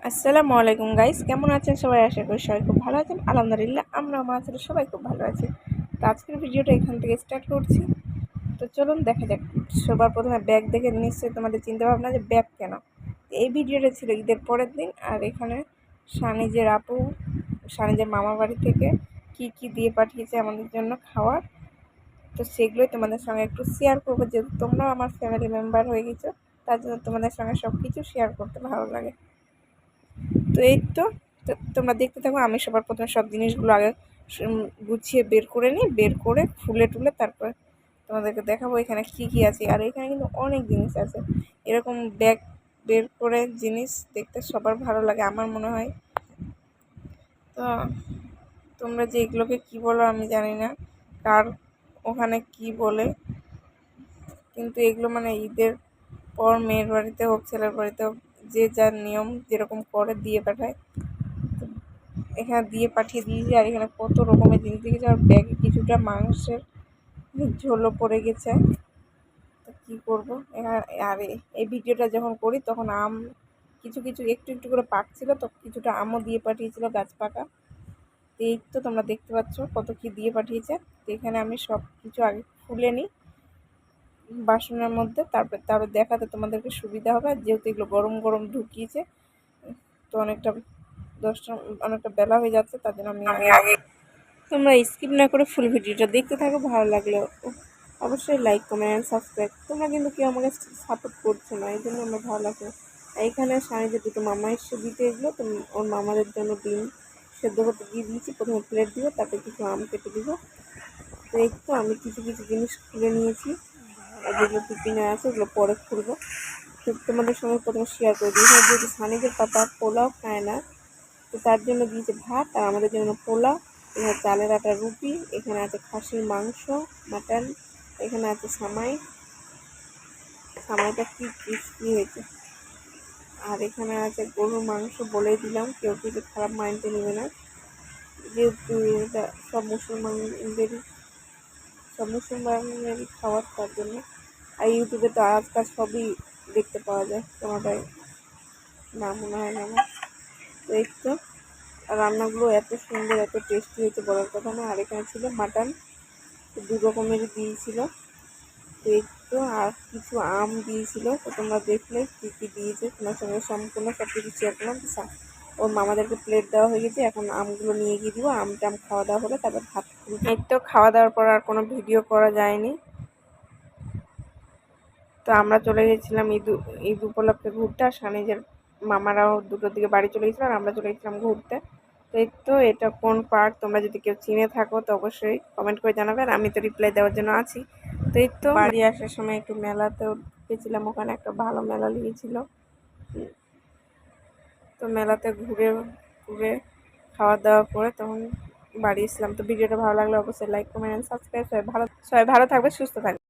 আসসালামু আলাইকুম গাইস, কেমন আছেন সবাই? আশা করি সবাই খুব ভালো আছেন। আলহামদুলিল্লাহ, আমরা আমাদের সবাই খুব ভালো আছি। তো আজকের ভিডিওটা এখান থেকে স্টার্ট করছি। তো চলুন দেখা যাক। সবার প্রথমে ব্যাগ দেখে নিশ্চয়ই তোমাদের চিন্তা ভাবনা যে ব্যাগ কেন। এই ভিডিওটা ছিল ঈদের পরের দিন, আর এখানে সানিজের আপু সানিজের মামা বাড়ি থেকে কি দিয়ে পাঠিয়েছে আমাদের জন্য খাওয়ার। তো সেগুলোই তোমাদের সঙ্গে একটু শেয়ার করবো, যেহেতু তোমরাও আমার ফ্যামিলি মেম্বার হয়ে গেছো, তার জন্য তোমাদের সঙ্গে সব কিছু শেয়ার করতে ভালো লাগে। তো এই তো তোমরা দেখতে থাকো। আমি সবার প্রথমে সব জিনিসগুলো আগে গুছিয়ে বের করে নিই, বের করে ফুলে টুলে তারপর তোমাদেরকে দেখাবো এখানে কি আছে। আর এখানে কিন্তু অনেক জিনিস আছে। এরকম ব্যাগ বের করে জিনিস দেখতে সবার ভালো লাগে আমার মনে হয়। তো তোমরা যে এগুলোকে কি বলো আমি জানি না, কার ওখানে কি বলে, কিন্তু এগুলো মানে ঈদের পর মেয়ের বাড়িতে হোক ছেলের বাড়িতে হোক, যে যার নিয়ম যেরকম করে দিয়ে পাঠায়। এখানে দিয়ে পাঠিয়ে দিয়েছি। আর এখানে কত রকমের জিনিস দেখেছি। আর ব্যাগে কিছুটা মাংসের ঝোলও পড়ে গেছে। তো কী করবো এখানে। আর এই ভিডিওটা যখন করি তখন আম কিছু কিছু একটু একটু করে পাকছিল, তো কিছুটা আমও দিয়ে পাঠিয়েছিল গাছ পাকা। তো এই তো তোমরা দেখতে পাচ্ছ কত কি দিয়ে পাঠিয়েছে। তো এখানে আমি সব কিছু আগে খুলে নিই বাসনের মধ্যে, তারপর দেখাতে তোমাদেরকে সুবিধা হবে। যেহেতু এগুলো গরম গরম ঢুকিয়েছে, তো অনেকটা বেলা হয়ে যাচ্ছে, তার জন্য আমি আগে। তোমরা স্কিপ না করে ফুল ভিডিওটা দেখতে থাকো। ভালো লাগলে অবশ্যই লাইক কমেন্ট সাবস্ক্রাইব। তোমরা কিন্তু কেউ আমাকে সাপোর্ট করছো না, এই জন্য আমার ভালো লাগে। এইখানে স্বামীদের দুটো মামা এসে দিতে এগুলো, তো ওর মামাদের জন্য ডিম সেদ্ধ করতে দিয়ে দিয়েছি। প্রথমে প্লেট দিব, তারপরে কিছু আম কেটে দিব। তো এই তো আমি কিছু কিছু জিনিস খুলে নিয়েছি, আর যেগুলো টিফিনে আছে ওগুলো পরে খুলবো। তো তোমাদের সঙ্গে প্রথমে শেয়ার করে দিই। এখানে যেহেতু সানিদের পাপা পোলাও খায় না, তো তার জন্য দিয়েছে ভাত, আর আমাদের জন্য পোলাও। এখানে চালের আটা রুটি, এখানে আছে খাসির মাংস মাটন, এখানে আছে সামাইটা কি ক্রিস্পি হয়েছে। আর এখানে আছে গরুর মাংস। বলে দিলাম, কেউ কিছু খারাপ মাইন্ডে নেবে না, যেহেতু এটা সব মুসলমানেরই খাবার, তার জন্য। আর ইউটিউবে তো আজকাল সবই দেখতে পাওয়া যায়, কোনোটাই না মনে হয় না আমার। তো এই তো রান্নাগুলো এত সুন্দর এত টেস্টি হয়েছে বলার কথা না। আর এখানে ছিল মাটন, দু রকমেরই দিয়েছিল। তো এই তো আর কিছু আম দিয়েছিল। তো তোমরা দেখলে কী কী দিয়েছে, তোমার সঙ্গে সম্পূর্ণ সব কিছু শেয়ার করলাম। ওর মামাদেরকে প্লেট দেওয়া হয়ে গেছে, এখন আমগুলো নিয়ে গিয়ে দিব। টাম খাওয়া দাওয়া হলে তারপর ভাত। এই তো খাওয়া দাওয়ার পর আর কোনো ভিডিও করা যায়নি। তো আমরা চলে গেছিলাম ঈদ উপলক্ষে ঘুরতে। আর স্বামীজের মামারাও দুটোর দিকে বাড়ি চলে গেছিলো, আর আমরা চলে গেছিলাম ঘুরতে। তো এই তো এটা কোন পার্ক, তোমরা যদি কেউ চিনে থাকো তো অবশ্যই কমেন্ট করে জানাবে, আর আমি তো রিপ্লাই দেওয়ার জন্য আছি। তো এই তো বাড়ি আসার সময় একটু মেলাতেও গেছিলাম, ওখানে একটা ভালো মেলা লেগেছিল। তো মেলাতে ঘুরে ঘুরে খাওয়া দাওয়া করে তখন বাড়ি এসলাম। তো ভিডিওটা ভালো লাগলে অবশ্যই লাইক কমেন্ট সাবস্ক্রাইব। সবাই ভালো থাকবে, সুস্থ থাকবে।